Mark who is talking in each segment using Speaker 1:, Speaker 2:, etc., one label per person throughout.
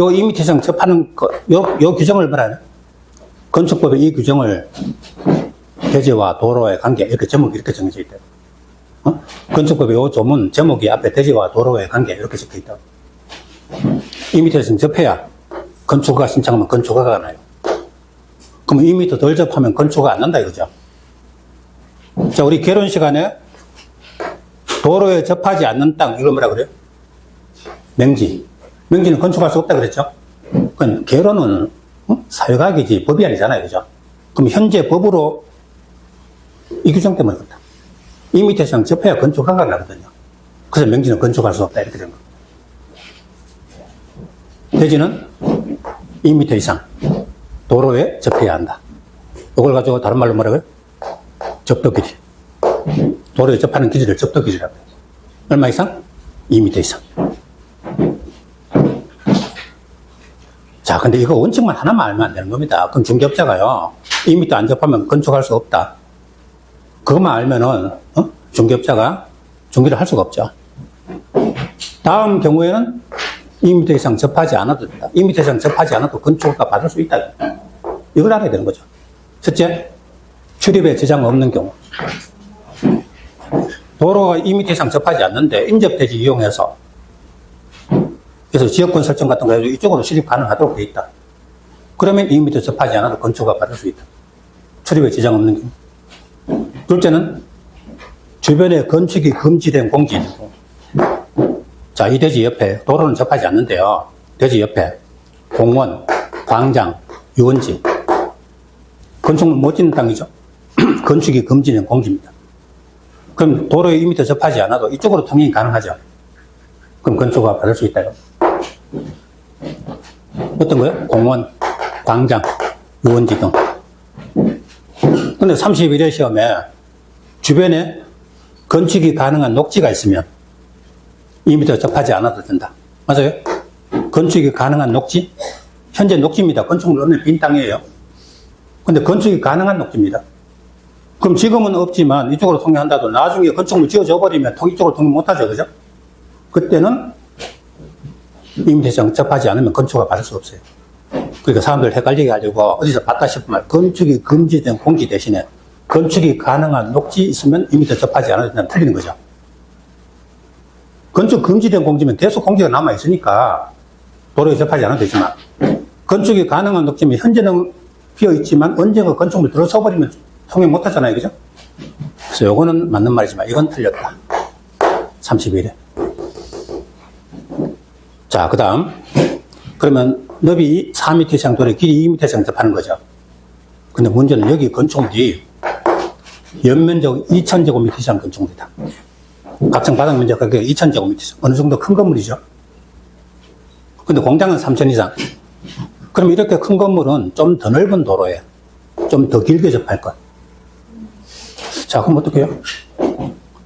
Speaker 1: 요 2m 이상 접하는 요 규정을 뭐라 하냐? 건축법의 이 규정을 대지와 도로의 관계, 이렇게 제목이 이렇게 정해져 있다. 건축법의 요 조문 제목이 앞에 대지와 도로의 관계 이렇게 적혀 있다. 2m 이상 접해야 건축허가 신청하면 건축허가가 나요. 그럼 2m 덜 접하면 건축허가 안 난다 이거죠. 자, 우리 결혼 시간에 도로에 접하지 않는 땅, 이걸 뭐라 그래요? 맹지. 맹지는 건축할 수 없다 그랬죠? 그건 결혼은 사회과학이지 법이 아니잖아요. 그죠? 그럼 현재 법으로 이 규정 때문에 그렇다. 2m 이상 접해야 건축허가가 나거든요. 그래서 맹지는 건축할 수 없다 이렇게 된 겁니다. 대지는 2m 이상 도로에 접해야 한다. 이걸 가지고 다른 말로 뭐라고요? 접도 길이. 도로에 접하는 길이를 접도 길이라고 해요. 얼마 이상? 2m 이상. 자, 근데 이거 원칙만 하나만 알면 안 되는 겁니다. 그럼 중개업자가요, 2m 안 접하면 건축할 수 없다. 그것만 알면은, 중개업자가 중개를 할 수가 없죠. 다음 경우에는 2m 이상 접하지 않아도 된다. 2m 이상 접하지 않아도 건축허가 받을 수 있다. 이걸 알아야 되는 거죠. 첫째, 출입에 지장 없는 경우. 도로가 2m 이상 접하지 않는데 인접대지 이용해서 그래서 지역권 설정 같은 거 해서 이쪽으로 출입 가능하도록 되어 있다. 그러면 2m 접하지 않아도 건축허가 받을 수 있다. 출입에 지장 없는 경우. 둘째는 주변에 건축이 금지된 공지. 자, 이 대지 옆에 도로는 접하지 않는데요. 대지 옆에 공원, 광장, 유원지. 건축물 못 짓는 땅이죠. 건축이 금지된 공지입니다. 그럼 도로에 2m 접하지 않아도 이쪽으로 통행이 가능하죠. 그럼 건축허가 받을 수 있다요. 어떤 거요? 공원, 광장, 유원지 등. 근데 31회 시험에 주변에 건축이 가능한 녹지가 있으면 2m 접하지 않아도 된다. 맞아요? 건축이 가능한 녹지? 현재 녹지입니다. 건축물 없는 빈 땅이에요. 근데 건축이 가능한 녹지입니다. 그럼 지금은 없지만 이쪽으로 통행한다도 나중에 건축물 지어져 버리면 이쪽으로 통행 못하죠. 그죠? 그때는 2m 이상 접하지 않으면 건축허가 받을 수 없어요. 그러니까 사람들 헷갈리게 하려고 어디서 봤다 싶으면 건축이 금지된 공지 대신에 건축이 가능한 녹지 있으면 2m 접하지 않아도 된다면 틀리는 거죠. 건축 금지된 공지면 계속 공지가 남아있으니까 도로에 접하지 않아도 되지만 건축이 가능한 녹지면 현재는 비어있지만 언젠가 건축물 들어서 버리면 통행 못하잖아요. 그죠? 그래서 요거는 맞는 말이지만 이건 틀렸다. 31회. 자, 그 다음 그러면 너비 4m 이상 도로에 길이 2m 이상 접하는 거죠. 근데 문제는 여기 건축물이 연면적 2000제곱미터 이상 건축물이다. 각층 바닥 면적 2000제곱미터 이상. 어느 정도 큰 건물이죠. 근데 공장은 3000 이상. 그럼 이렇게 큰 건물은 좀 더 넓은 도로에 좀 더 길게 접할 것. 자, 그럼 어떻게 해요?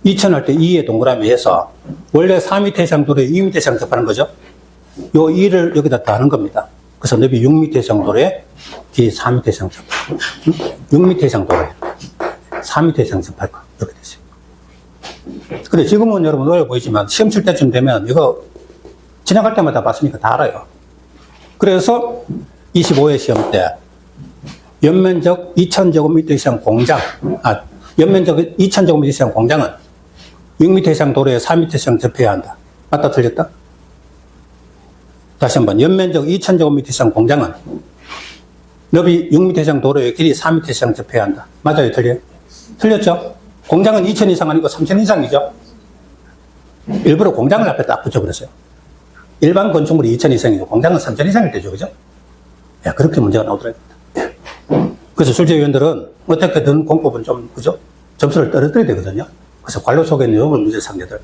Speaker 1: 2000 할 때 2에 동그라미 해서 원래 4m 이상 도로에 2m 이상 접하는 거죠. 요 2를 여기다 더하는 겁니다. 그래서 넓이 6m 이상 도로에 길이 4m 이상 접할 거. 6m 이상 도로에 4m 이상 접할 거. 이렇게 되죠. 근데 지금은 여러분 어려워 보이지만 시험 칠 때쯤 되면 이거 지나갈 때마다 봤으니까 다 알아요. 그래서 25회 시험 때 연면적 2000제곱미터 이상 공장, 연면적 2000제곱미터 이상 공장은 6m 이상 도로에 4m 이상 접해야 한다. 맞다, 틀렸다? 다시 한번. 연면적 2000제곱미터 이상 공장은 너비 6m 이상 도로에 길이 4m 이상 접해야 한다. 맞아요, 틀려요? 틀렸죠? 공장은 2000 이상 아니고 3000 이상이죠? 일부러 공장을 앞에 딱 붙여버렸어요. 일반 건축물이 2000 이상이죠. 공장은 3000 이상일 때죠, 그죠? 야, 그렇게 문제가 나오더라고요. 그래서 출제위원들은 어떻게든 공법은 좀, 그죠? 점수를 떨어뜨려야 되거든요. 그래서 관료 속에 있는 요런 문제 상대들.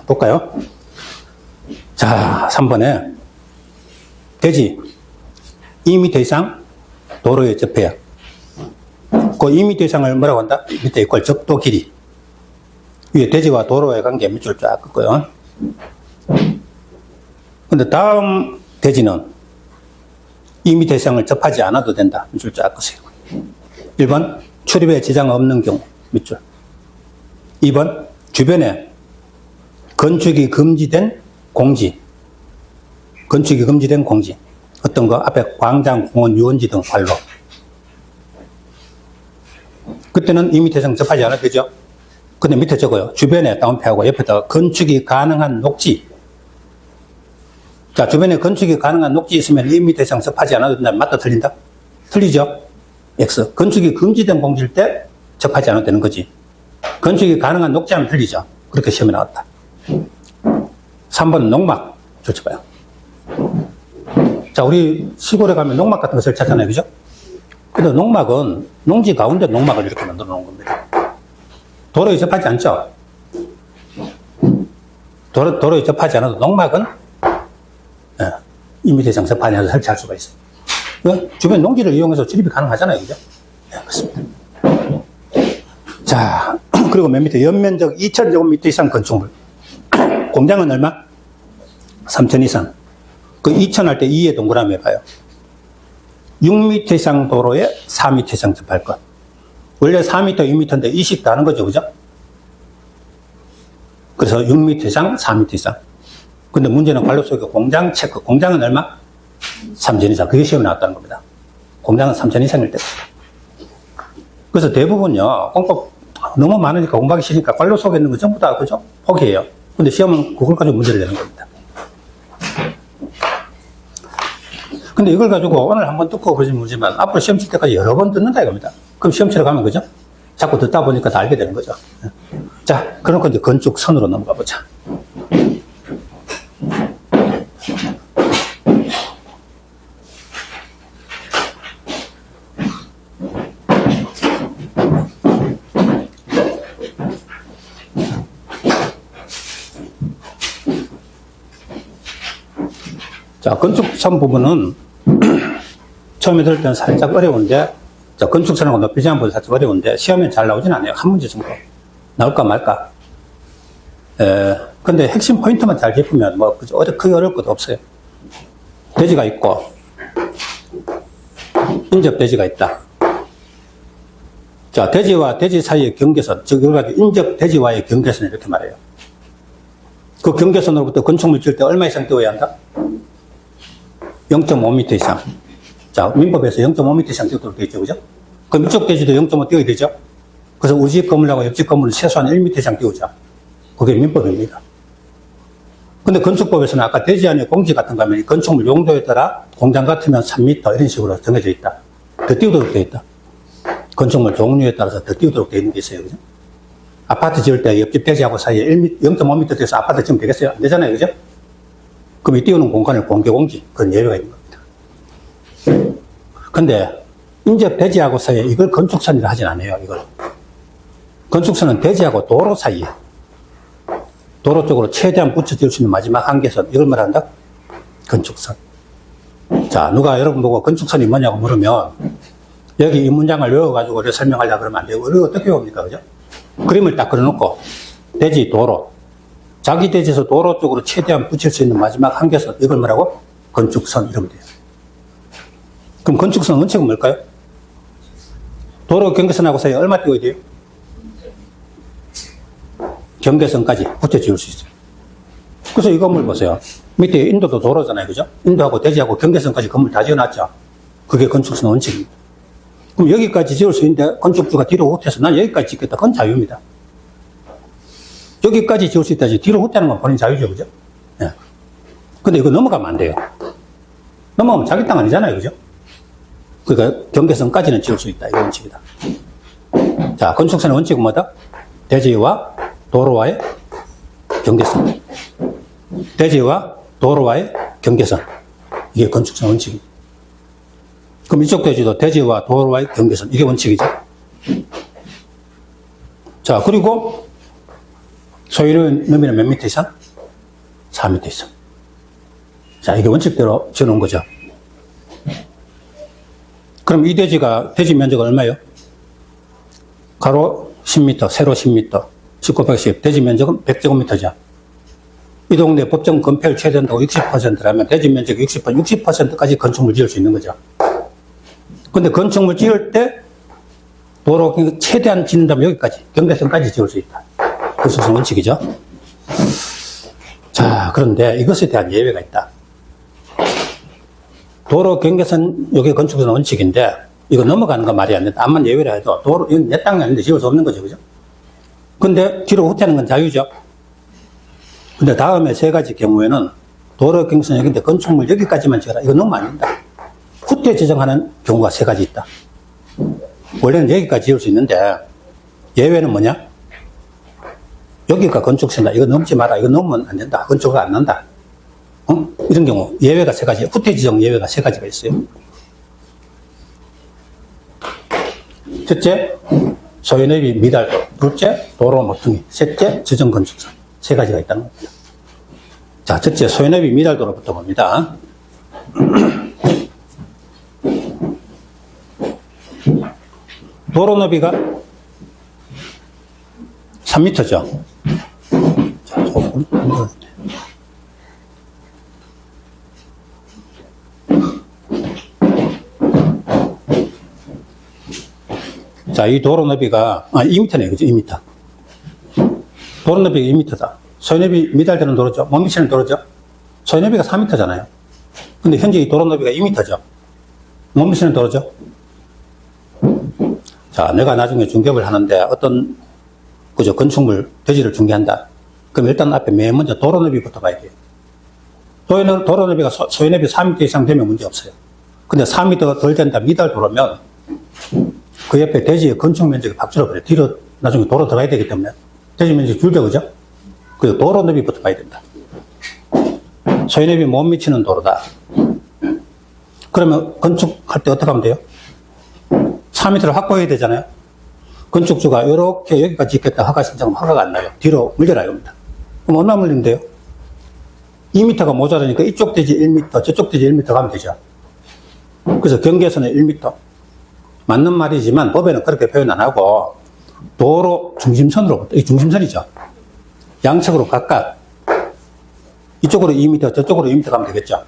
Speaker 1: 볼까요? 자, 3번에 대지 2m 이상 도로에 접해야. 그 2m 이상을 뭐라고 한다? 밑에 이꼴 적도 길이. 위에 대지와 도로의 관계 밑줄 쫙 긋고요. 근데 다음 대지는 2m 이상을 접하지 않아도 된다. 밑줄 쫙 긋으세요. 1번, 출입에 지장 없는 경우. 밑줄. 2번, 주변에 건축이 금지된 공지. 건축이 금지된 공지. 어떤 거 앞에 광장, 공원, 유원지 등 관로. 그때는 임의대상 접하지 않아도 되죠. 근데 밑에 적어요. 주변에 다운표하고 옆에다 건축이 가능한 녹지. 자, 주변에 건축이 가능한 녹지 있으면 임의대상 접하지 않아도 된다. 맞다, 틀린다? 틀리죠? X. 건축이 금지된 공지일 때 접하지 않아도 되는 거지. 건축이 가능한 녹지하면 틀리죠. 그렇게 시험에 나왔다. 3번은 농막. 좋죠, 봐요. 자, 우리 시골에 가면 농막 같은 거 설치하잖아요. 그죠? 근데 농막은 농지 가운데 농막을 이렇게 만들어 놓은 겁니다. 도로에 접하지 않죠? 도로에 접하지 않아도 농막은 임의대상 접하지 않아도 설치할 수가 있어요. 주변 농지를 이용해서 출입이 가능하잖아요. 그죠? 네, 그렇습니다. 자, 그리고 맨 밑에 연면적 2,000제곱미터 이상 건축물. 공장은 얼마? 3,000 이상. 그 2,000 할 때 2에 동그라미 해봐요. 6m 이상 도로에 4m 이상 접할 것. 원래 4m, 2m인데 20 더 하는 거죠. 그죠? 그래서 6m 이상, 4m 이상. 근데 문제는 관로 속에 공장 체크. 공장은 얼마? 3,000 이상. 그게 시험에 나왔다는 겁니다. 공장은 3,000 이상일 때. 그래서 대부분요, 공법 너무 많으니까 공부하기 싫으니까 관로 속에 있는 거 전부 다, 그죠? 포기해요. 근데 시험은 그걸 가지고 문제를 내는 겁니다. 근데 이걸 가지고 오늘 한번 듣고 그러지 모르지만 앞으로 시험 칠 때까지 여러 번 듣는다 이겁니다. 그럼 시험 치러 가면 그죠? 자꾸 듣다 보니까 다 알게 되는 거죠. 자, 그러니까 이제 건축선으로 넘어가 보자. 자, 건축선 부분은 처음에 들을 때는 살짝 어려운데, 자, 건축선하고 높이 제한보다 살짝 어려운데, 시험에 잘 나오진 않아요. 한 문제 정도. 나올까 말까. 근데 핵심 포인트만 잘 짚으면, 뭐, 그죠? 크게 어려울 것도 없어요. 대지가 있고, 인접 대지가 있다. 자, 대지와 대지 사이의 경계선, 즉, 이걸 가지고 인접 대지와의 경계선을 이렇게 말해요. 그 경계선으로부터 건축물 지을 때 얼마 이상 띄워야 한다? 0.5m 이상. 자, 민법에서 0.5m 이상 띄우도록 되어 있죠. 그죠? 그럼 이쪽 대지도 0.5 띄워야 되죠? 그래서 우리 집 건물하고 옆집 건물은 최소한 1m 이상 띄우자. 그게 민법입니다. 근데 건축법에서는 아까 대지 안에 공지 같은 거 하면 건축물 용도에 따라 공장 같으면 3m 이런 식으로 정해져 있다. 더 띄우도록 되어 있다. 건축물 종류에 따라서 더 띄우도록 되어 있는 게 있어요. 그죠? 아파트 지을 때 옆집 대지하고 사이에 0.5m 돼서 아파트 지으면 되겠어요? 안 되잖아요. 그죠? 그럼 이 띄우는 공간을 공개공지, 그런 예외가 있는 겁니다. 근데, 인접 대지하고 사이에 이걸 건축선이라 하진 않아요, 이걸. 건축선은 대지하고 도로 사이에, 도로 쪽으로 최대한 붙여질 수 있는 마지막 한계선, 이걸 말한다? 건축선. 자, 누가 여러분 보고 건축선이 뭐냐고 물으면, 여기 이 문장을 외워가지고 이렇게 설명하려고 그러면 안 되고, 이거 어떻게 외웁니까, 그죠? 그림을 딱 그려놓고, 대지, 도로, 자기 대지에서 도로 쪽으로 최대한 붙일 수 있는 마지막 한계선, 이걸 뭐라고? 건축선, 이러면 돼요. 그럼 건축선 원칙은 뭘까요? 도로 경계선하고 사이에 얼마 띄워야 돼요? 경계선까지 붙여 지을 수 있어요. 그래서 이 건물 보세요. 밑에 인도도 도로잖아요. 그죠? 인도하고 대지하고 경계선까지 건물 다 지어놨죠. 그게 건축선 원칙입니다. 그럼 여기까지 지을 수 있는데 건축주가 뒤로 후퇴해서 난 여기까지 짓겠다. 그건 자유입니다. 여기까지 지을 수 있다지 뒤로 후퇴하는 건 본인 자유죠. 그죠? 예. 근데 이거 넘어가면 안 돼요. 넘어가면 자기 땅 아니잖아요. 그죠? 그러니까 경계선까지는 지을 수 있다. 이 원칙이다. 자, 건축선의 원칙은 뭐다? 대지와 도로와의 경계선. 대지와 도로와의 경계선. 이게 건축선 원칙입니다. 그럼 이쪽 대지도 대지와 도로와의 경계선. 이게 원칙이죠. 자, 그리고 소유의 너비는 몇 미터 이상? 4m 이상. 자, 이게 원칙대로 지어놓은 거죠. 그럼 이 대지가, 대지 면적은 얼마예요? 가로 10m, 세로 10m, 10 곱하기 10. 대지 면적은 100제곱미터죠. 이 동네 법정 건폐율 최대한도가 60%라면 대지 면적 60%까지 건축물 지을 수 있는 거죠. 근데 건축물 지을 때 도로 최대한 짓는다면 여기까지, 경계선까지 지을 수 있다. 건축선 원칙이죠. 자, 그런데 이것에 대한 예외가 있다. 도로 경계선, 요게 건축선 원칙인데, 이거 넘어가는 거 말이 안 된다. 암만 예외라 해도, 도로, 이건 내 땅이 아닌데 지을 수 없는 거죠. 그죠? 근데 뒤로 후퇴하는 건 자유죠. 근데 다음에 세 가지 경우에는 도로 경계선 여기인데 건축물 여기까지만 지어라. 이거 너무 안 된다. 후퇴 지정하는 경우가 세 가지 있다. 원래는 여기까지 지을 수 있는데, 예외는 뭐냐? 여기가 건축선이다. 이거 넘지 마라. 이거 넘으면 안 된다. 건축가 안 난다. 이런 경우, 예외가 세 가지, 후퇴 지정 예외가 세 가지가 있어요. 첫째, 소유내비 미달도. 둘째, 도로 모퉁이. 셋째, 지정 건축선. 세 가지가 있다는 겁니다. 자, 첫째, 소유내비 미달도로부터 봅니다. 도로 너비가 3m죠. 자, 조금. 자, 이 도로 너비가, 2m네, 그죠? 2m. 도로 너비가 2m다. 소유너비 미달되는 도로죠. 못 미치는 도로죠. 소유너비가 4m잖아요. 근데 현재 이 도로 너비가 2m죠. 못 미치는 도로죠. 자, 내가 나중에 중개업을 하는데 어떤, 그죠? 건축물, 대지를 중개한다. 그럼 일단 앞에 맨 먼저 도로 너비부터 봐야 돼요. 도로 너비가 소유너비 4m 이상 되면 문제 없어요. 근데 4m가 덜 된다, 미달 도로면 그 옆에 대지의 건축 면적이 팍 줄어버려요. 뒤로 나중에 도로 들어가야 되기 때문에 대지 면적이 줄죠, 그죠? 그래서 도로 너비부터 봐야 된다. 소유너비 못 미치는 도로다. 그러면 건축할 때 어떻게 하면 돼요? 4m를 확보해야 되잖아요. 건축주가 이렇게 여기까지 짓겠다 허가 신청하면 허가가 안 나요. 뒤로 물려라 이겁니다. 그럼 얼마 물리면 돼요? 2m가 모자라니까 이쪽 대지 1m, 저쪽 대지 1m 가면 되죠. 그래서 경계선은 1m. 맞는 말이지만 법에는 그렇게 표현 안 하고 도로 중심선으로부터, 이 중심선이죠. 양측으로 각각 이쪽으로 2m, 저쪽으로 2m 가면 되겠죠.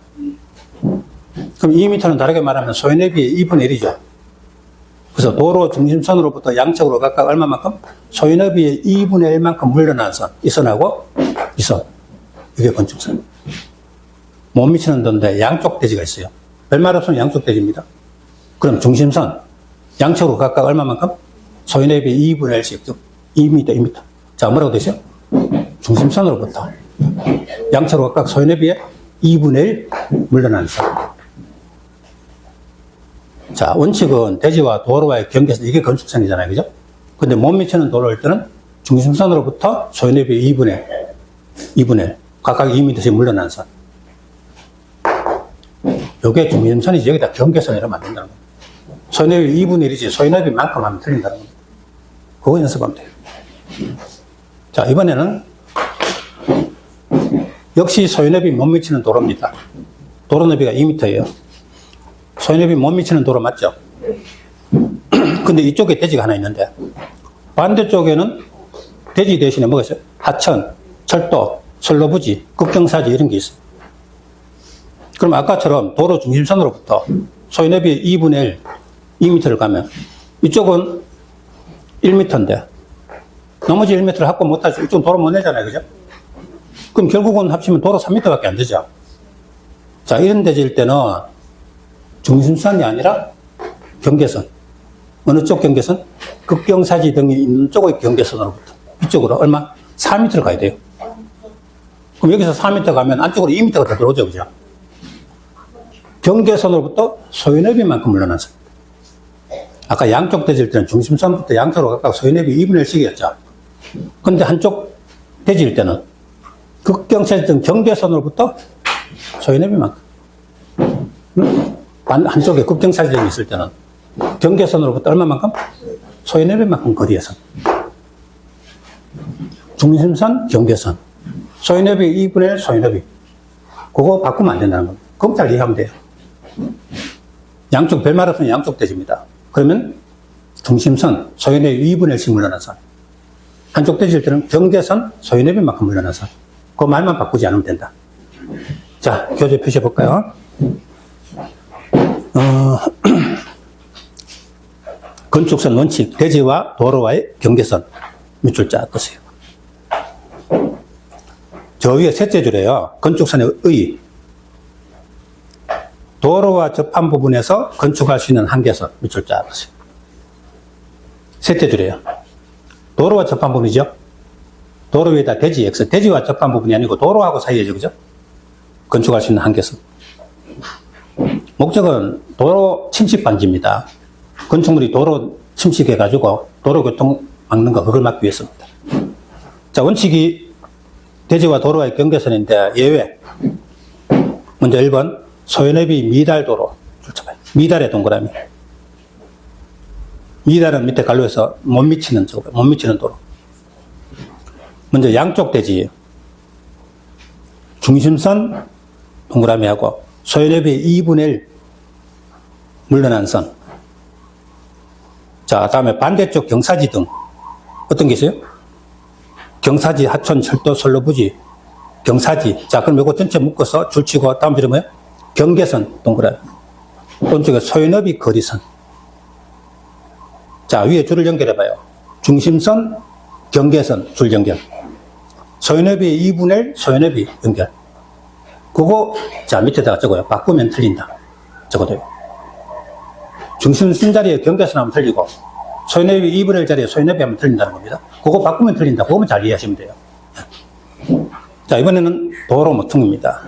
Speaker 1: 그럼 2m는 다르게 말하면 소유내비의 2분의 1이죠. 그래서 도로 중심선으로부터 양측으로 각각 얼마만큼? 소유내비의 2분의 1만큼 물러난 선, 이 선하고 이 선. 이게 건축선. 못 미치는 데인데 양쪽 대지가 있어요. 별말 없으면 양쪽 대지입니다. 그럼 중심선, 양측으로 각각 얼마만큼? 소유내비 2분의 1씩, 즉 2m, 2m. 자, 뭐라고 되죠? 중심선으로부터 양측으로 각각 소유내비의 2분의 1 물러난 선. 자, 원칙은 대지와 도로와의 경계선, 이게 건축선이잖아요. 그죠? 근데 못 미치는 도로일 때는 중심선으로부터 소유내비 2분의 1, 각각 2m씩 물러난 선. 요게 중심선이지. 여기다 경계선이라고 만든다는 겁니다. 소유내비 2분의 1이지 소유내비만큼 하면 틀린다는 겁니다. 그거 연습하면 돼요. 자, 이번에는 역시 소유내비 못 미치는 도로입니다. 도로 너비가 2m예요. 소유내비 못 미치는 도로 맞죠? 근데 이쪽에 대지가 하나 있는데 반대쪽에는 대지 대신에 뭐가 있어요? 하천, 철도, 선로부지, 국경사지 이런 게 있어요. 그럼 아까처럼 도로 중심선으로부터 소유내비 2분의 1, 2m를 가면 이쪽은 1m인데 나머지 1m를 확보 못하죠. 이쪽은 도로 못 내잖아요. 그죠? 그럼 결국은 합치면 도로 3m밖에 안 되죠. 자, 이런 대지일 때는 중심선이 아니라 경계선. 어느 쪽 경계선? 국경사지 등이 있는 쪽의 경계선으로부터 이쪽으로 얼마? 4m를 가야 돼요. 그럼 여기서 4m 가면 안쪽으로 2m가 더 들어오죠. 그죠? 경계선으로부터 소유내비만큼 물러나서. 아까 양쪽 대지일 때는 중심선부터 양쪽으로 각각 소유내비 2분의 1씩이었죠. 근데 한쪽 대지일 때는 국경사지 등 경계선으로부터 소유내비만큼. 한쪽에 국경사지 등이 있을 때는 경계선으로부터 얼마만큼? 소유내비만큼 거리에서. 중심선, 경계선. 소유내비 2분의 1 소유내비. 그거 바꾸면 안 된다는 겁니다. 그럼 잘 이해하면 돼요. 양쪽 별말 없으면 양쪽 대지입니다. 그러면 중심선, 소유내비 2분의 1씩 물러난 선. 한쪽 대지일 때는 경계선, 소유내비만큼 물러난 선. 그 말만 바꾸지 않으면 된다. 자, 교재 표시해 볼까요? 건축선 원칙, 대지와 도로와의 경계선 밑줄 쫙 뜨세요. 저 위에 셋째 줄에요. 건축선의 의. 도로와 접한 부분에서 건축할 수 있는 한계선 밑줄 쫙 보세요. 셋째 줄이에요. 도로와 접한 부분이죠. 도로 위에다 대지 X, 대지와 접한 부분이 아니고 도로하고 사이에죠, 그죠? 건축할 수 있는 한계선. 목적은 도로 침식 방지입니다. 건축물이 도로 침식해가지고 도로 교통 막는 거, 그걸 막기 위해서입니다. 자, 원칙이 대지와 도로와의 경계선인데 예외. 먼저 1번, 소연업이 미달도로. 미달의 동그라미. 미달은 밑에 갈로에서 못 미치는 도로. 먼저 양쪽 대지. 중심선 동그라미하고 소연업이 2분의 1 물러난 선. 자, 다음에 반대쪽 경사지 등. 어떤 게 있어요? 경사지, 하천, 철도, 선로, 부지. 경사지. 자, 그럼 이거 전체 묶어서 줄 치고 다음 줄은 뭐예요? 경계선 동그라미. 오른쪽에 소연업이 거리선. 자, 위에 줄을 연결해봐요. 중심선, 경계선, 줄 연결. 소연업이 2분의 1, 소연업이 연결. 그거, 자, 밑에다가 적어요. 바꾸면 틀린다. 적어둬요. 중심선 자리에 경계선 하면 틀리고, 소연업이 2분의 1 자리에 소연업이 하면 틀린다는 겁니다. 그거 바꾸면 틀린다. 그거만 잘 이해하시면 돼요. 자, 이번에는 도로 모퉁입니다.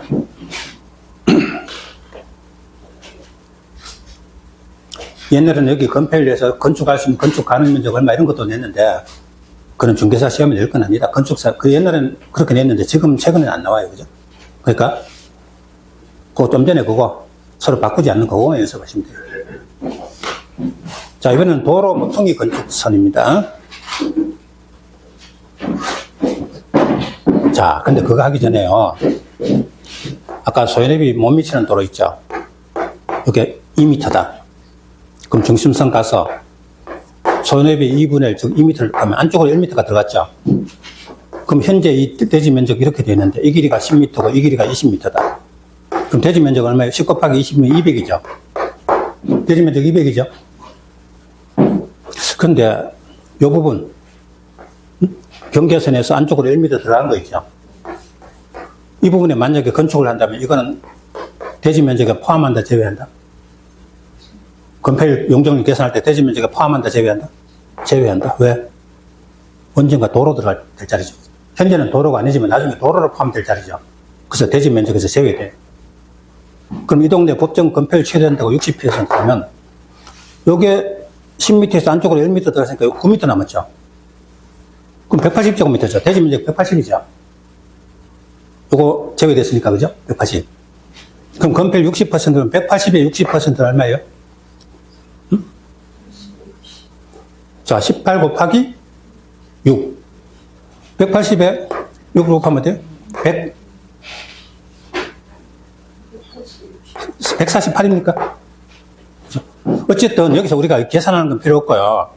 Speaker 1: 옛날에는 여기 건폐율에서 건축할 수 있는 건축 가능 면적 얼마 이런 것도 냈는데, 그런 중개사 시험에 낼 건 아니다. 건축사, 그 옛날에는 그렇게 냈는데 지금 최근에는 안 나와요. 그죠? 그러니까, 그 좀 전에 그거 서로 바꾸지 않는 거고 연습하시면 돼요. 자, 이번에는 도로 모퉁이 건축선입니다. 자, 근데 그거 하기 전에요. 아까 소연업이 못 미치는 도로 있죠? 이게 2m다. 그럼 중심선 가서 소연업이 2분의 1, 즉 2m를 가면 안쪽으로 1m가 들어갔죠? 그럼 현재 이 대지 면적이 이렇게 되어 있는데 이 길이가 10m고 이 길이가 20m다. 그럼 대지 면적 얼마예요? 10 곱하기 20이면 200이죠? 대지 면적 200이죠? 그런데 이 부분 경계선에서 안쪽으로 1m 들어간 거 있죠? 이 부분에 만약에 건축을 한다면 이거는 대지 면적에 포함한다, 제외한다? 건폐율 용적률 계산할 때 대지 면적에 포함한다, 제외한다? 제외한다. 왜? 언젠가 도로 들어갈 자리죠. 현재는 도로가 아니지만 나중에 도로로 포함될 자리죠. 그래서 대지 면적에서 제외돼요. 그럼 이 동네 법정 건폐율 최대한다고 60% 하면 요게 10m에서 안쪽으로 1m 들어갔으니까 9m 남았죠. 그럼 180제곱미터죠. 대지 면적 180이죠. 요거 제외됐으니까, 그죠? 180. 그럼 건폐율 60%면 180에 60%는 얼마예요? 응? 자, 18 곱하기 6. 180에 6을 곱하면 돼요? 148입니까? 어쨌든 여기서 우리가 계산하는 건 필요 없고요.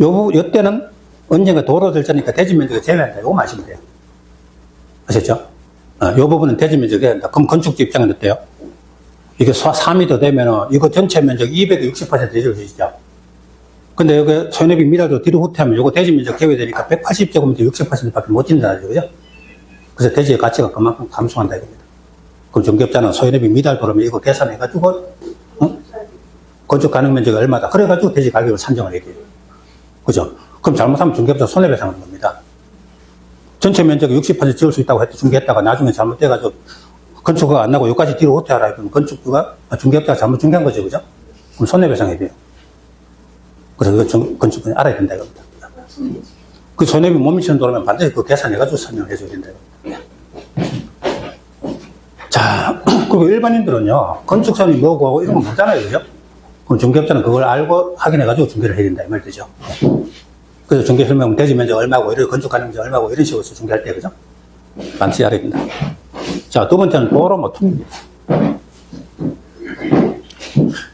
Speaker 1: 요때는 언젠가 도로 될 자니까 대지 면적을 제외한다. 요거 마시면 돼요. 아셨죠? 요 부분은 대지 면적이 된다. 그럼 건축주 입장은 어때요? 이게 4m 되면은 이거 전체 면적 260% 해주시죠. 근데 여기 소연업이 미라도 뒤로 후퇴하면 요거 대지 면적 제외되니까 180제곱미터 60%밖에 못 짓는다는 거죠. 그래서 대지의 가치가 그만큼 감소한다 이겁니다. 그럼 중개업자는 소연업이 미달 도로면 이거 계산해가지고 건축 가능 면적이 얼마다. 그래가지고 대지 가격을 산정을 해야 돼요. 그죠? 그럼 잘못하면 중개업자 손해배상하는 겁니다. 전체 면적이 60% 지을 수 있다고 중개했다가 나중에 잘못돼가지고 건축가 안 나고 여기까지 뒤로 후퇴하라. 그러면 건축주가, 중개업자가 잘못 중개한 거죠. 그죠? 그럼 손해배상해야 돼요. 그래서 이거 건축권이 알아야 된다 이겁니다. 그 손해비 못 미치는 도로면 반드시 그 계산해가지고 설명을 해줘야 된다 이겁니다. 자, 그리고 일반인들은요, 건축선이 뭐고 이런 거 모르잖아요. 그죠? 그럼 중개업자는 그걸 알고 확인해가지고 중개를 해야 된다 이 말 되죠. 그래서 중개 설명은 대지 면적 얼마고, 이런 건축 가능적 얼마고, 이런 식으로 중개할 때, 그죠? 반드시 알아야 된다. 자, 두 번째는 도로 모퉁이입니다.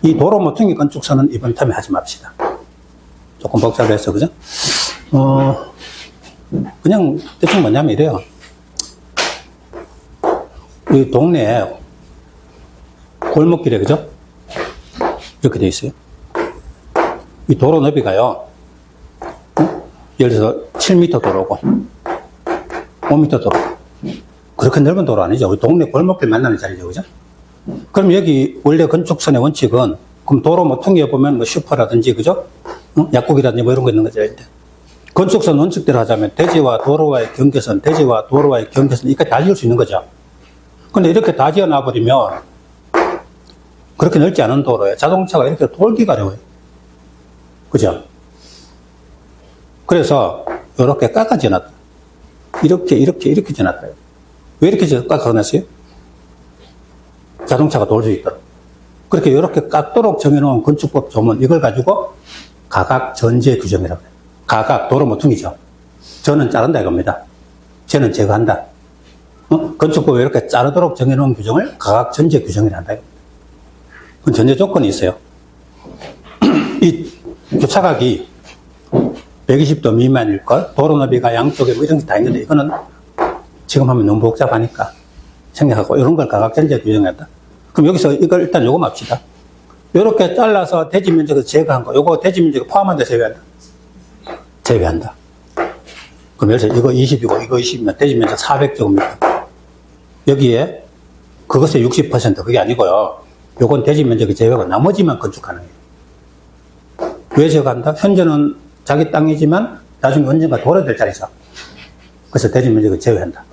Speaker 1: 이 도로 모퉁이 건축선은 이번 텀에 하지 맙시다. 조금 복잡해서, 그죠? 그냥 대충 뭐냐면 이래요. 이 동네에 골목길에, 그죠? 이렇게 돼 있어요. 이 도로 너비가요. 예를 들어서 7m 도로고 5m 도로. 그렇게 넓은 도로 아니죠. 우리 동네 골목길 만나는 자리죠. 그죠? 그럼 여기 원래 건축선의 원칙은 그럼 도로 모퉁이에 보면 뭐 슈퍼라든지 그죠? 약국이라든지 뭐 이런 거 있는 거죠. 건축선 원칙대로 하자면 대지와 도로와의 경계선, 대지와 도로와의 경계선 이렇게 다 지을 수 있는 거죠. 근데 이렇게 다 지어 놔버리면 그렇게 넓지 않은 도로에 자동차가 이렇게 돌기가 어려워요. 그죠? 그래서 이렇게 깎아 지어놨다. 이렇게 지어놨다. 왜 이렇게 깎아놨어요? 자동차가 돌 수 있도록. 그렇게 이렇게 깎도록 정해놓은 건축법 조문, 이걸 가지고 가각 전제 규정이라고 해요. 가각, 도로 모퉁이죠. 저는 자른다 이겁니다. 쟤는 제거한다. 건축법에 이렇게 자르도록 정해놓은 규정을 가각 전제 규정이라 한다. 그건 전제 조건이 있어요. 이 교차각이 120도 미만일 것, 도로 너비가 양쪽에 뭐 이런 게 다 있는데 이거는 지금 하면 너무 복잡하니까 생략하고 이런 걸 가각 전제 규정이다. 그럼 여기서 이걸 일단 요거 맙시다. 이렇게 잘라서 대지 면적을 제거한 거, 요거 대지 면적을 포함한다, 제외한다? 제외한다. 그럼 여기서 이거 20이고 이거 20이면 대지 면적 400제곱미터. 여기에 그것의 60% 그게 아니고요. 요건 대지 면적이 제외하고 나머지만 건축 가능해요. 왜 제거한다? 현재는 자기 땅이지만 나중에 언젠가 도로 될 자리죠. 그래서 대지 면적을 제외한다.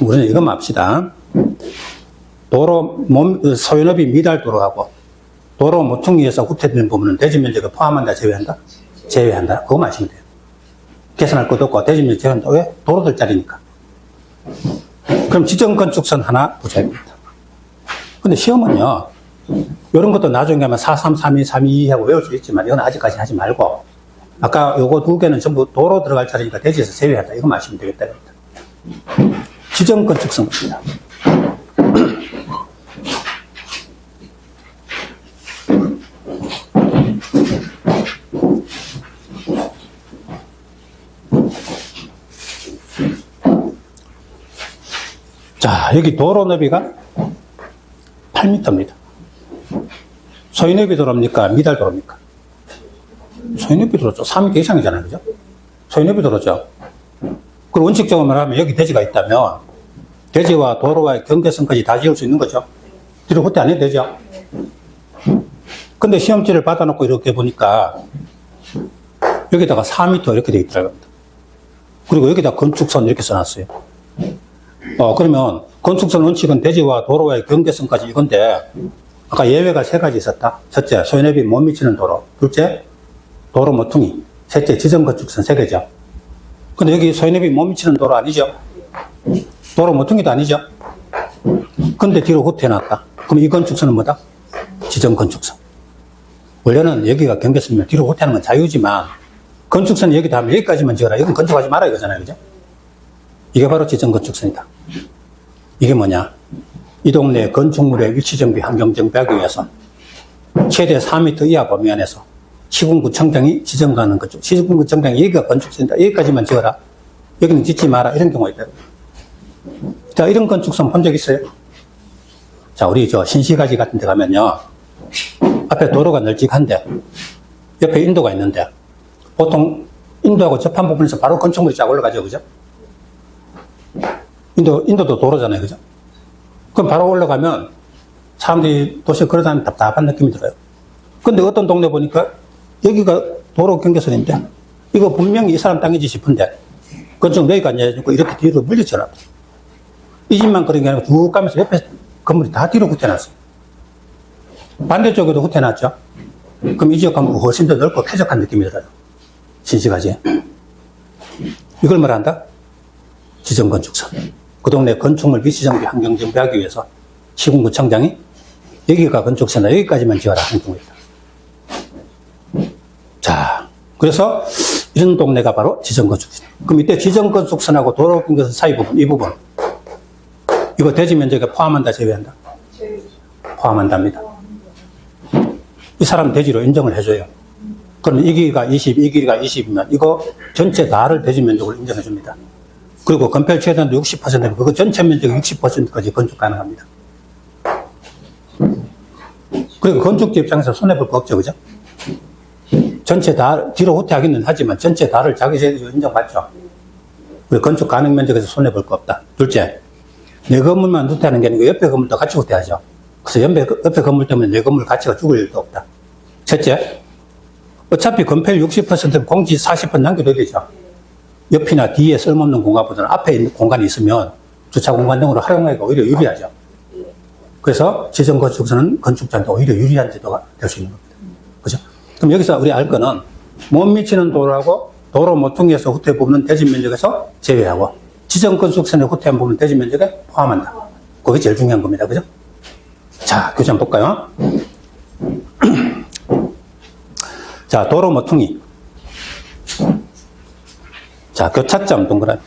Speaker 1: 우리는 이것만 합시다. 도로 소유너비 미달도로하고 도로 모퉁이에서 후퇴되는 부분은 대지 면적을 포함한다, 제외한다? 제외한다. 그거만 하시면 돼요. 계산할 것도 없고 대지 면적 제외한다. 왜? 도로 될 자리니까. 그럼 지정 건축선 하나 보셔야 됩니다. 근데 시험은요, 이런 것도 나중에 하면 43, 32, 32 하고 외울 수 있지만 이건 아직까지 하지 말고 아까 요거 두 개는 전부 도로 들어갈 자리니까 대지에서 제외한다. 이거 마시면 되겠다. 지정 건축선입니다. 자, 여기 도로 너비가 8m입니다. 소유너비 도로입니까? 미달 도로입니까? 소유너비 도로죠. 3m 이상이잖아요. 그죠? 소유너비 도로죠. 그리고 원칙적으로 말하면 여기 대지가 있다면 대지와 도로와의 경계선까지 다 지을 수 있는 거죠. 뒤로 후퇴 안 해도 되죠. 근데 시험지를 받아놓고 이렇게 보니까 여기다가 4m 이렇게 돼 있더라고요. 그리고 여기다 건축선 이렇게 써놨어요. 그러면 건축선 원칙은 대지와 도로와의 경계선까지 이건데 아까 예외가 3가지 있었다. 첫째, 소유너비 못 미치는 도로. 둘째, 도로 모퉁이. 셋째, 지정 건축선 3개죠. 근데 여기 소유너비 못 미치는 도로 아니죠? 도로 모퉁이도 아니죠? 근데 뒤로 후퇴해놨다. 그럼 이 건축선은 뭐다? 지정 건축선. 원래는 여기가 경계선이면 뒤로 후퇴하는 건 자유지만 건축선 여기다 하면 여기까지만 지어라. 이건 건축하지 마라 이거잖아요. 그죠? 이게 바로 지정 건축선이다. 이게 뭐냐? 이 동네 건축물의 위치 정비, 환경 정비하기 위해서 최대 4m 이하 범위 안에서 시군구청장이 지정하는 건축. 시군구청장이 여기가 건축선이다. 여기까지만 지어라. 여기는 짓지 마라. 이런 경우가 있다. 자, 이런 건축선 본 적 있어요? 자, 우리 신시가지 같은 데 가면요. 앞에 도로가 널찍한데 옆에 인도가 있는데 보통 인도하고 접한 부분에서 바로 건축물이 쫙 올라가죠. 그죠? 인도도 도로잖아요. 그죠? 그럼 바로 올라가면 사람들이 도시에 걸어다니면 답답한 느낌이 들어요. 근데 어떤 동네 보니까 여기가 도로 경계선인데 이거 분명히 이 사람 땅이지 싶은데 건축 여기가 아니고 이렇게 뒤로 물리쳐놨다. 이 집만 그런 게 아니고 쭉 가면서 옆에 건물이 다 뒤로 후퇴놨어요. 반대쪽에도 후퇴놨죠. 그럼 이 지역 가면 훨씬 더 넓고 쾌적한 느낌이 들어요. 신시가지. 이걸 말한다? 지정건축선. 그 동네 건축물 위치정비 환경정비하기 위해서 시군구청장이 여기가 건축선이다. 여기까지만 지어라 하는 경우입니다. 자, 그래서 이런 동네가 바로 지정건축선. 그럼 이때 지정건축선하고 도로 경계선 사이 부분, 이 부분 이거 대지 면적에 포함한다, 제외한다? 포함한답니다. 이 사람 대지로 인정을 해줘요. 그러면 이 길이가 20, 이 길이가 20이면 이거 전체 다를 대지 면적으로 인정해 줍니다. 그리고 건폐율 최대한도 60%면 그거 전체 면적의 60%까지 건축 가능합니다. 그리고 건축주 입장에서 손해볼 거 없죠, 그죠? 전체 다, 뒤로 후퇴하기는 하지만 전체 다를 자기 세대로 인정받죠. 그리고 건축 가능 면적에서 손해볼 거 없다. 둘째, 내 건물만 후퇴하는 게 아니고 옆에 건물도 같이 후퇴하죠. 그래서 옆에 건물 때문에 내 건물 가치가 죽을 일도 없다. 셋째, 어차피 건폐율 60%는 공지 40% 남겨둬야 되죠. 옆이나 뒤에 쓸모없는 공간보다는 앞에 있는 공간이 있으면 주차 공간 등으로 활용하기가 오히려 유리하죠. 그래서 지정 건축선은 건축자한테 오히려 유리한 제도가 될 수 있는 겁니다. 그죠? 그럼 여기서 우리 알 거는 못 미치는 도로하고 도로 모퉁이에서 후퇴 부분은 대지 면적에서 제외하고 지정 건축선의 후퇴한 부분은 대지 면적에 포함한다. 그게 제일 중요한 겁니다. 그죠? 자, 교재 한번 볼까요? 자, 도로 모퉁이. 자, 교차점 동그라미.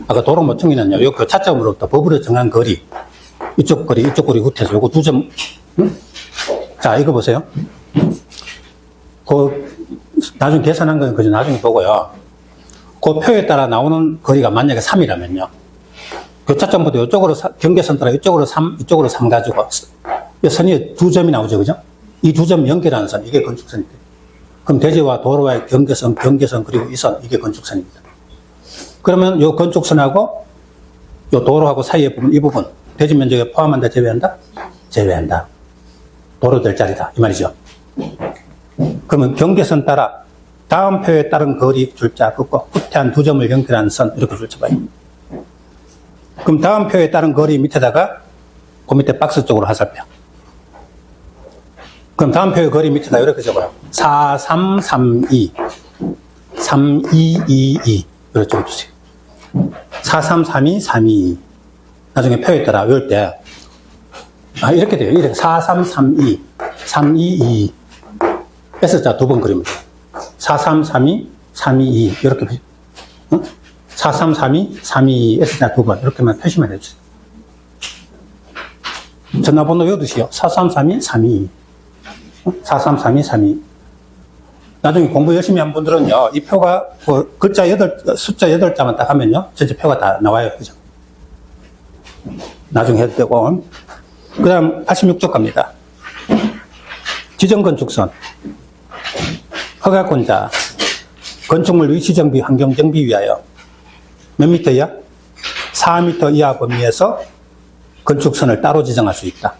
Speaker 1: 아까 도로 모퉁이는요, 요 교차점으로부터 법으로 정한 거리. 이쪽 거리 후퇴해서 요거 두 점. 자, 이거 보세요. 나중에 계산한 건 그저 나중에 보고요. 그 표에 따라 나오는 거리가 만약에 3이라면요. 교차점부터 이쪽으로 경계선 따라 이쪽으로 3 가지고 이 선이 두 점이 나오죠. 그죠? 이 두 점 연결하는 선, 이게 건축선입니다. 그럼 대지와 도로와의 경계선 그리고 이 선, 이게 건축선입니다. 그러면 이 건축선하고 이 도로하고 사이의 부분, 이 부분, 대지 면적에 포함한다, 제외한다? 제외한다. 도로 될 자리다. 이 말이죠. 그러면 경계선 따라 다음 표에 따른 거리 줄자 긋고 후퇴한 두 점을 연결하는 선, 이렇게 줄쳐봐요. 그럼 다음 표에 따른 거리 밑에다가 그 밑에 박스 쪽으로 화살표. 그럼 다음 표의 거리 밑에다 이렇게 적어요. 4332, 3222 이렇게 적어주세요. 4332, 322. 나중에 표에 따라 외울 때 이렇게 돼요. 이렇게 4332, 322 S자 두 번 그립니다. 4332, 322 이렇게 4332, 322 S자 두 번 이렇게만 표시만 해주세요. 전화번호 외우듯이요. 4332, 322 4332, 322 나중에 공부 열심히 한 분들은요, 이 표가 숫자 8자만 딱 하면요, 전체 표가 다 나와요. 그죠? 나중에 해도 되고. 그 다음 86쪽 갑니다. 지정건축선. 허가권자. 건축물 위치정비, 환경정비 위하여. 몇 미터 이하? 4미터 이하 범위에서 건축선을 따로 지정할 수 있다.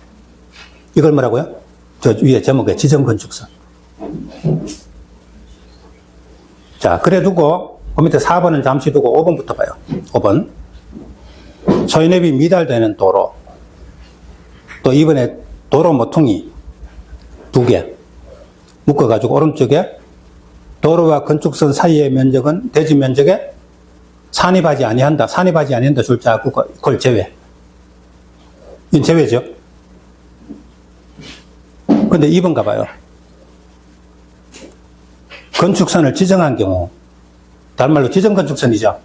Speaker 1: 이걸 뭐라고요? 저 위에 제목에 지정건축선. 자, 그래 두고, 그 밑에 4번은 잠시 두고 5번부터 봐요. 5번. 소유내비 미달되는 도로. 또 이번에 도로 모퉁이 2개. 묶어가지고 오른쪽에 도로와 건축선 사이의 면적은 대지 면적에 산입하지 아니한다. 산입하지 아니한다. 줄자 그걸 제외. 이건 제외죠. 근데 2번 가봐요. 건축선을 지정한 경우, 다른 말로 지정건축선이죠.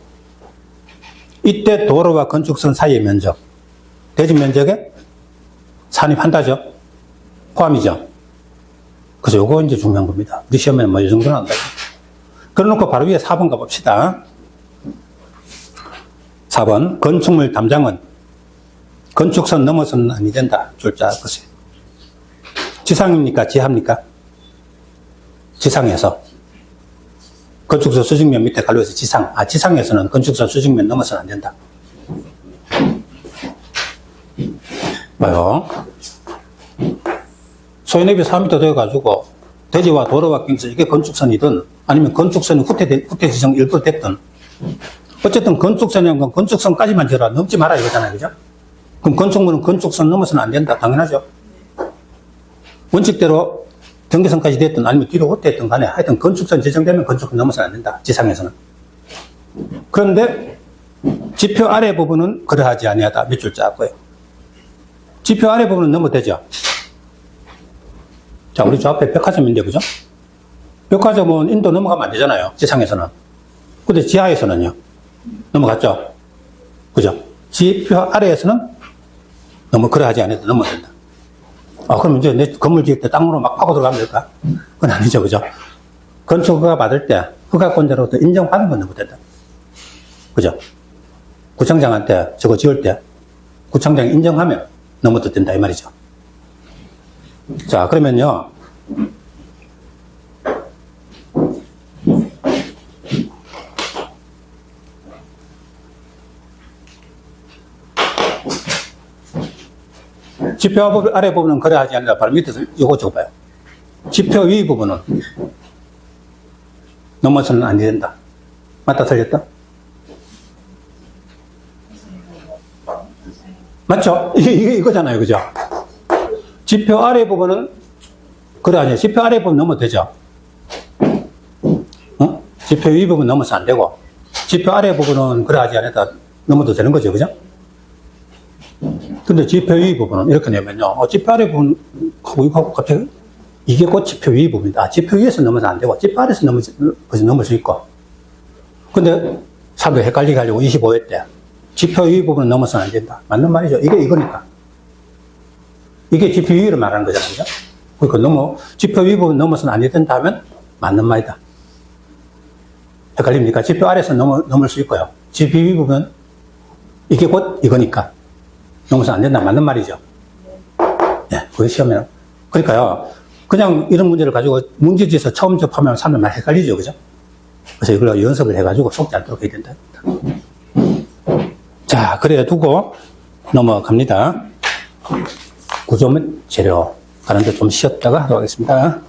Speaker 1: 이때 도로와 건축선 사이의 면적, 대지 면적에 산입한다죠. 포함이죠. 그래서 요거 이제 중요한 겁니다. 우리 시험에는 뭐 이 정도는 한다. 그래놓고 바로 위에 4번 가봅시다. 4번, 건축물 담장은 건축선 넘어서는 아니 된다. 줄자 보세요. 지상입니까? 지하입니까? 지상에서. 건축선 수직면 밑에 갈로에서 지상. 지상에서는 건축선 수직면 넘어서는 안 된다. 봐요. 소유내비 4m 되어가지고 대지와 도로와 경계선 이게 건축선이든 아니면 건축선이 후퇴 지정 일부 됐든 어쨌든 건축선이란 건 건축선까지만 지어라. 넘지 마라 이거잖아요. 그죠? 그럼 건축물은 건축선 넘어서는 안 된다. 당연하죠. 원칙대로 경계선까지 됐든 아니면 뒤로 후퇴했든 간에 하여튼 건축선 지정되면 건축선 넘어서는 안 된다. 지상에서는. 그런데 지표 아래 부분은 그러하지 아니하다. 몇 줄자 할거예요. 지표 아래 부분은 넘어되죠. 자, 우리 저 앞에 백화점인데, 그죠? 백화점은 인도 넘어가면 안 되잖아요. 지상에서는. 근데 지하에서는요. 넘어갔죠? 그죠? 지표 아래에서는 그러하지 아니하다. 넘어된다. 그럼 이제 내 건물 지을 때 땅으로 막 파고 들어가면 될까? 그건 아니죠. 그죠? 건축허가 받을 때 허가권자로부터 인정받은 건 넘어된다. 그죠? 구청장한테 저거 지을 때 구청장이 인정하면 넘어도 된다. 이 말이죠. 자, 그러면요. 지표 아래 부분은 그래야지 아니라 바로 밑에서 이거 적어봐요. 지표 위 부분은 넘어서는 안 된다. 맞다, 틀렸다? 맞죠? 이게 이거잖아요. 그죠? 지표 아래 부분은 그래야지. 지표 아래 부분 넘어도 되죠? 어? 지표 위 부분 넘어서 안 되고, 지표 아래 부분은 그래야지 안에다 넘어도 되는 거죠. 그죠? 근데 지표 위 부분은 이렇게 내면요. 지표 아래 부분, 이거 갑자기, 이게 곧 지표 위 부분이다. 지표 위에서 넘어서 안 되고, 지표 아래서 넘을 수 있고. 근데 사람들 헷갈리게 하려고 25회 때. 지표 위 부분은 넘어서는 안 된다. 맞는 말이죠. 이게 이거니까. 이게 지표 위를 말하는 거잖아요. 그러니까 지표 위 부분 넘어서는 안 된다 하면 맞는 말이다. 헷갈립니까? 지표 아래서 넘을 수 있고요. 지표 위 부분, 이게 곧 이거니까. 넘어서는 안 된다. 맞는 말이죠. 예, 그게 시험에는. 그러니까요. 그냥 이런 문제를 가지고 문제지에서 처음 접하면 사람들 많이 헷갈리죠. 그죠? 그래서 이걸 연습을 해가지고 속지 않도록 해야 된다. 자, 그래 두고 넘어갑니다. 구조물 재료 가는데 좀 쉬었다가 하도록 하겠습니다.